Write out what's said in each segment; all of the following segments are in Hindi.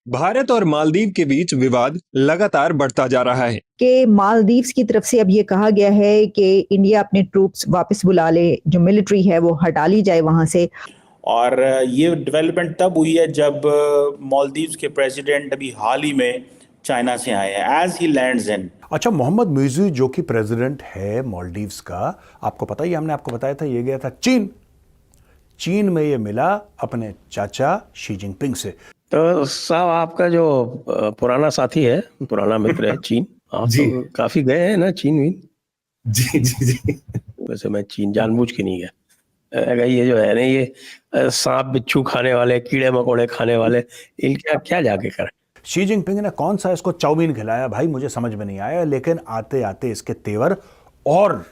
भारत और मालदीव के बीच विवाद लगातार बढ़ता जा रहा है। कि मालदीव्स की तरफ से अब ये कहा गया है कि इंडिया अपने ट्रूप्स वापस बुला ले, जो मिलिट्री है वो हटा ली जाए वहां से। और ये डेवलपमेंट तब हुई है जब मालदीव्स के प्रेसिडेंट अभी हाल ही में चाइना से आए हैं एज ही लैंड्स इन। अच्छा, मोहम्मद मुइज़ जो कि प्रेसिडेंट है मालदीव्स का, आपको पता ही, हमने आपको बताया था, ये गया था चीन में ये मिला अपने चाचा शी जिनपिंग से। तो साहब, आपका जो पुराना साथी है, पुराना मित्र है चीन, आप तो काफी गए हैं ना चीन भी? जी जी जी। वैसे मैं चीन जानबूझ के नहीं गया। अगर ये जो है ना, ये सांप बिच्छू खाने वाले, कीड़े मकोड़े खाने वाले, इनका क्या जाके करें। शी जिनपिंग ने कौन सा इसको चाउमीन खिलाया भाई, मुझे समझ में नहीं आया, लेकिन आते आते इसके तेवर और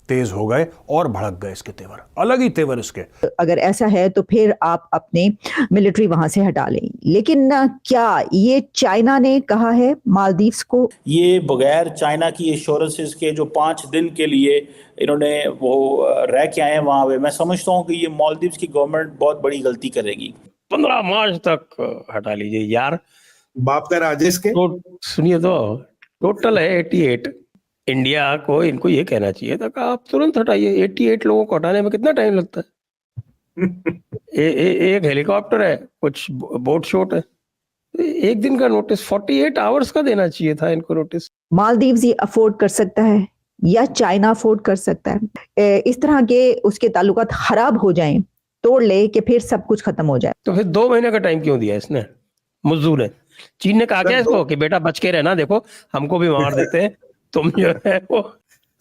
तेज हो गए और भड़क गए। इसके तेवर, अलग ही तेवर इसके। अगर ऐसा है तो फिर आप अपने मिलिट्री वहां से हटा लें, लेकिन क्या ये चाइना ने कहा है मालदीव्स को? ये बगैर चाइना की एश्योरेंसेस के जो 5 दिन के लिए इन्होंने वो रह के आए हैं वहां पे, मैं समझता हूँ कि ये मालदीव्स की गवर्नमेंट बहुत बड़ी गलती करेगी। 15 मार्च तक हटा लीजिए यार। बाप का राजेश के तो सुनिए, तो टोटल है 88। इंडिया को इनको ये कहना चाहिए था कि आप तुरंत हटाइए। 88 लोगों को हटाने में कितना टाइम लगता है? एक हेलीकॉप्टर है, कुछ बोट शोट है, एक दिन का नोटिस 48 आवर्स का देना चाहिए था इनको नोटिस। मालदीव्स ये अफोर्ड कर सकता है या चाइना अफोर्ड कर सकता है? इस तरह के उसके ताल्लुकात खराब हो जाएं, तोड़ ले कि फिर सब कुछ खत्म हो जाए। तो फिर 2 महीने का टाइम क्यों दिया इसने, मुज्जू ने? चीन ने कहा क्या इसको कि बेटा बच के रहना, देखो हमको भी मार देते हैं, तुम जो है वो।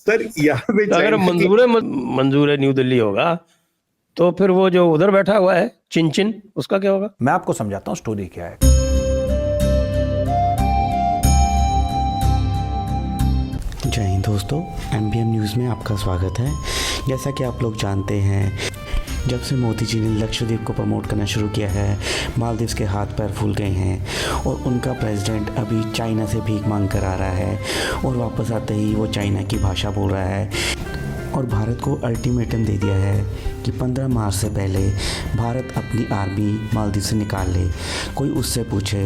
सर यहाँ पे तो अगर मंजूर है न्यू दिल्ली होगा, तो फिर वो जो उधर बैठा हुआ है चिन उसका क्या होगा? मैं आपको समझाता हूँ स्टोरी क्या है। जय हिंद दोस्तों, MBM न्यूज़ में आपका स्वागत है। जैसा कि आप लोग जानते हैं, जब से मोदी जी ने लक्षद्वीप को प्रमोट करना शुरू किया है, मालदीव्स के हाथ पैर फूल गए हैं और उनका प्रेसिडेंट अभी चाइना से भीख मांग कर आ रहा है और वापस आते ही वो चाइना की भाषा बोल रहा है और भारत को अल्टीमेटम दे दिया है कि 15 मार्च से पहले भारत अपनी आर्मी मालदीव से निकाल ले। कोई उससे पूछे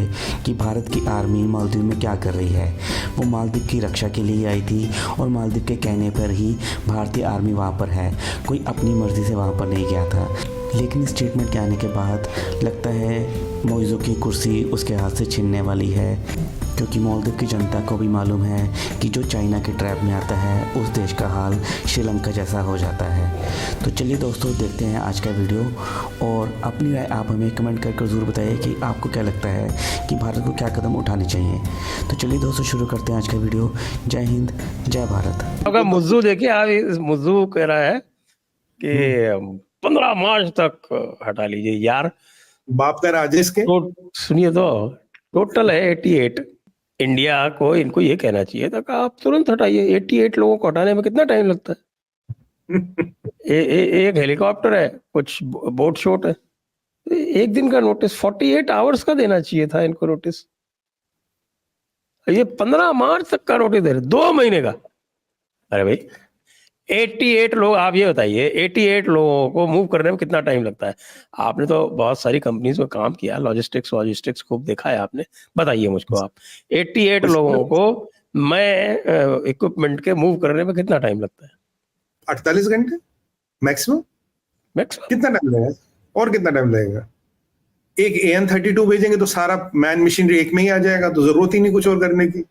कि भारत की आर्मी मालदीव में क्या कर रही है, वो मालदीव की रक्षा के लिए आई थी और मालदीव के कहने पर ही भारतीय आर्मी वहाँ पर है, कोई अपनी मर्ज़ी से वहाँ पर नहीं गया था। लेकिन इस स्टेटमेंट के आने के बाद लगता है मोइज़ो की कुर्सी उसके हाथ से छीनने वाली है, क्योंकि मालदीव की जनता को भी मालूम है कि जो चाइना के ट्रैप में आता है उस देश का हाल श्रीलंका जैसा हो जाता है। तो चलिए दोस्तों, देखते हैं आज का वीडियो और अपनी राय आप हमें कमेंट करके ज़रूर बताइए कि आपको क्या लगता है कि भारत को क्या कदम उठाने चाहिए। तो चलिए दोस्तों, शुरू करते हैं आज का वीडियो। जय हिंद, जय भारत। अगर मुज्जू देखिए, आप मुज्जू कह रहा है कि 15 मार्च तक हटा लीजिए यार। बाप का राजेश के तो सुनिए, तो टोटल है 88। इंडिया को इनको ये कहना चाहिए था कि आप तुरंत हटाइए। 88 लोगों को हटाने में कितना टाइम लगता है? एक हेलीकॉप्टर है, कुछ बोट शोट है, एक दिन का नोटिस 48 आवर्स का देना चाहिए था इनको नोटिस। ये 15 मार्च तक का नोटिस दे रहे, 2 महीने का। अरे भाई, 88 लोग, आप ये बताइए 88 लोगों को मूव करने में कितना टाइम लगता है? आपने तो बहुत सारी कंपनीज में काम किया, लॉजिस्टिक्स खूब देखा है आपने, बताइए मुझको आप 88 लोगों को मैं इक्विपमेंट के मूव करने में कितना टाइम लगता है? 48 घंटे मैक्सिमम। कितना टाइम लगेगा और कितना टाइम लगेगा? एक AN-32 भेजेंगे तो सारा मैन मशीनरी एक में ही आ जाएगा, तो जरूरत ही नहीं कुछ और करने की।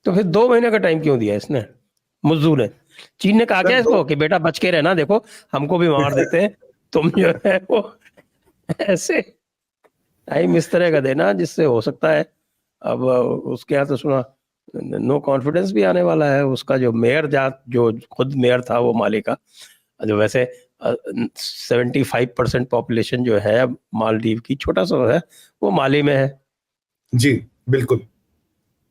तो फिर 2 महीने का टाइम क्यों दिया इसने, मुज्जू ने? चीन ने कहा क्या इसको कि बेटा बच के रहना, देखो हमको भी मार देते हैं, तुम जो है वो। ऐसे टाइम इस तरह का देना जिससे हो सकता है। अब उसके यहाँ तो सुना नो कॉन्फिडेंस भी आने वाला है। उसका जो मेयर जो खुद मेयर था वो माली का, जो वैसे 75% पॉपुलेशन जो है मालदीव की, छोटा सा है, वो माली में है। जी बिल्कुल।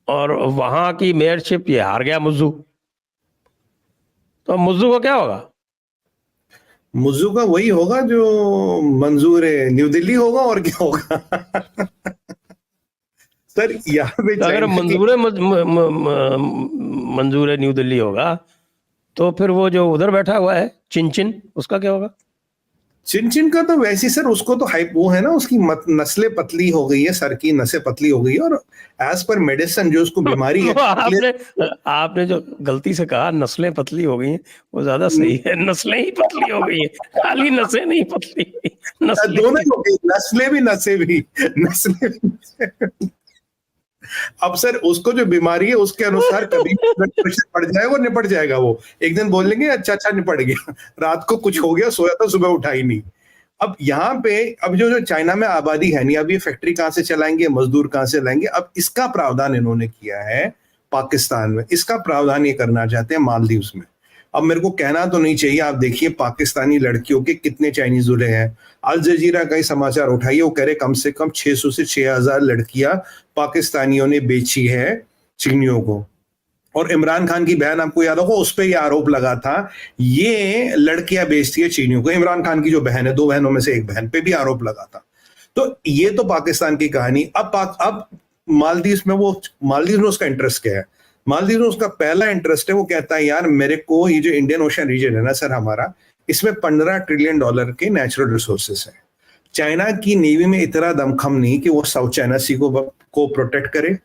और वहां की मेयरशिप ये हार गया मुज्जू। तो मुज्जू को क्या होगा? मुज्जू का वही होगा जो मंजूर है न्यू दिल्ली होगा, और क्या होगा। सर यहाँ पे तो अगर मंजूर है न्यू दिल्ली होगा, तो फिर वो जो उधर बैठा हुआ है चिन उसका क्या होगा? चिन का तो वैसे सर, उसको तो हाइप वो है ना, उसकी नस्लें पतली हो गई है, सर की नसें पतली हो गई है, और एज पर मेडिसिन जो उसको बीमारी है आपने जो गलती से कहा नस्लें पतली हो गई हैं, वो ज्यादा सही है। नस्लें ही पतली हो गई हैं, खाली नसें नहीं पतली, नस्लें दोनों ही हो गई, नस्लें भी नसें भी, नस्लें भी। अब सर उसको जो बीमारी है उसके अनुसार कभी ब्लड प्रेशर बढ़ जाएगा और निपट जाएगा। वो एक दिन बोल लेंगे अच्छा निपट गया, रात को कुछ हो गया, सोया था, सुबह उठा ही नहीं। अब यहाँ पे अब जो चाइना में आबादी है नहीं, अब ये फैक्ट्री कहाँ से चलाएंगे, मजदूर कहाँ से लाएंगे? अब इसका प्रावधान इन्होंने किया है पाकिस्तान में, इसका प्रावधान ये करना चाहते हैं मालदीव्स में। अब मेरे को कहना तो नहीं चाहिए, आप देखिए पाकिस्तानी लड़कियों के कितने चाइनीज जुड़े हैं। अल जजीरा का ही समाचार उठाइए, वो कह रहे कम से कम 600 से 6000 लड़कियां पाकिस्तानियों ने बेची है चीनियों को। और इमरान खान की बहन, आपको याद होगा, उस पर यह आरोप लगा था ये लड़कियां बेचती है चीनियों को। इमरान खान की जो बहन है, 2 बहनों में से एक बहन पे भी आरोप लगा था। तो ये तो पाकिस्तान की कहानी। अब मालदीव में उसका इंटरेस्ट क्या है? मालदीव में उसका पहला इंटरेस्ट है, वो कहता है यार मेरे को ये जो इंडियन ओशन रीजन है ना सर हमारा, इसमें $15 ट्रिलियन के नेचुरल रिसोर्सेस है। चाइना की नेवी में इतना दमखम नहीं कि वो साउथ चाइना सी को प्रोटेक्ट करे,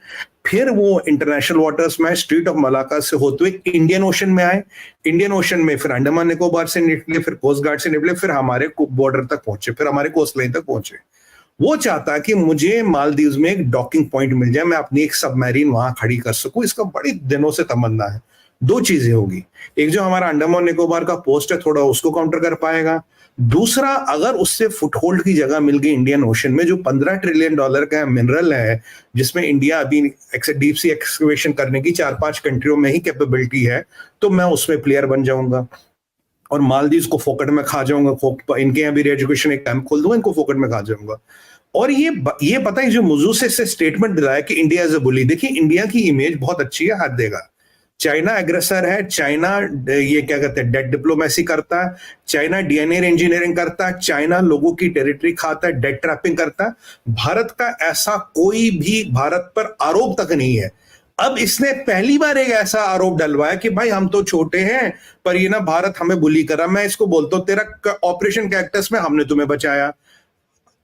फिर वो इंटरनेशनल वाटर्स में स्ट्रीट ऑफ मलाका से होते हुए इंडियन ओशन में आए, इंडियन ओशन में फिर अंडमान निकोबार से निकले, फिर कोस्ट गार्ड से निकले, फिर हमारे बॉर्डर तक पहुंचे, फिर हमारे कोस्ट लाइन तक पहुंचे। वो चाहता कि मुझे मालदीव्स में एक डॉकिंग पॉइंट मिल जाए, मैं अपनी एक सबमरीन वहां खड़ी कर सकूं। इसका बड़ी दिनों से तमन्ना है। 2 चीजें होगी, एक जो हमारा अंडमान निकोबार का पोस्ट है थोड़ा उसको काउंटर कर पाएगा, दूसरा अगर उससे फुटहोल्ड की जगह मिल गई इंडियन ओशन में, जो $15 ट्रिलियन का मिनरल है, जिसमें इंडिया अभी डीप सी एक्सकवेशन करने की 4-5 कंट्रियों में ही कैपेबिलिटी है, तो मैं उसमें प्लेयर बन जाऊंगा और मालदीव्स को फोकट में खा जाऊंगा। इनके यहाँ भी एजुकेशन एक कैंप खोल दूंगा, इनको फोकट में खा जाऊंगा। और ये पता है जो मुझू से स्टेटमेंट दिलाया कि इंडिया इज अ बुली। देखिए इंडिया की इमेज बहुत अच्छी है, हाथ देगा। चाइना एग्रेसर है, चाइना ये क्या कहते हैं डेट डिप्लोमेसी करता है, चाइना डीएनए इंजीनियरिंग करता है, चाइना लोगों की टेरिटरी खाता है, डेट ट्रैपिंग करता है। भारत का ऐसा कोई भी भारत पर आरोप तक नहीं है। अब इसने पहली बार एक ऐसा आरोप डलवाया कि भाई हम तो छोटे हैं पर ये ना भारत हमें बुली करा। मैं इसको बोलता हूं तेरा ऑपरेशन कैक्टस में हमने तुम्हें बचाया,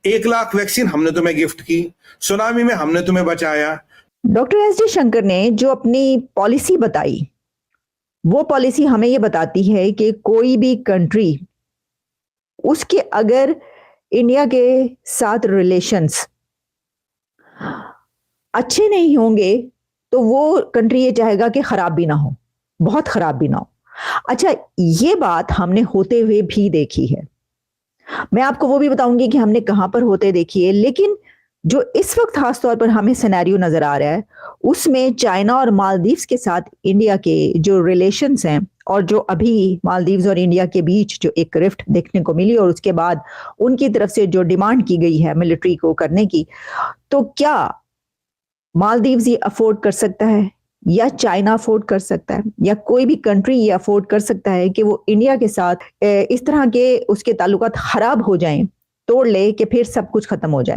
1 लाख वैक्सीन हमने तुम्हें गिफ्ट की, सुनामी में हमने तुम्हें बचाया। डॉक्टर एस जयशंकर ने जो अपनी पॉलिसी बताई, वो पॉलिसी हमें ये बताती है कि कोई भी कंट्री उसके अगर इंडिया के साथ रिलेशंस अच्छे नहीं होंगे तो वो कंट्री ये चाहेगा कि खराब भी ना हो, बहुत खराब भी ना हो। अच्छा, ये बात हमने होते हुए भी देखी है। मैं आपको वो भी बताऊंगी कि हमने कहां पर होते देखी है, लेकिन जो इस वक्त खास तौर पर हमें सिनेरियो नजर आ रहा है उसमें चाइना और मालदीव्स के साथ इंडिया के जो रिलेशंस हैं, और जो अभी मालदीव्स और इंडिया के बीच जो एक रिफ्ट देखने को मिली और उसके बाद उनकी तरफ से जो डिमांड की गई है मिलिट्री को करने की, तो क्या मालदीव्स ये अफोर्ड कर सकता है या चाइना अफोर्ड कर सकता है या कोई भी कंट्री ये अफोर्ड कर सकता है कि वो इंडिया के साथ इस तरह के उसके ताल्लुकात खराब हो जाएं, तोड़ ले कि फिर सब कुछ खत्म हो जाए?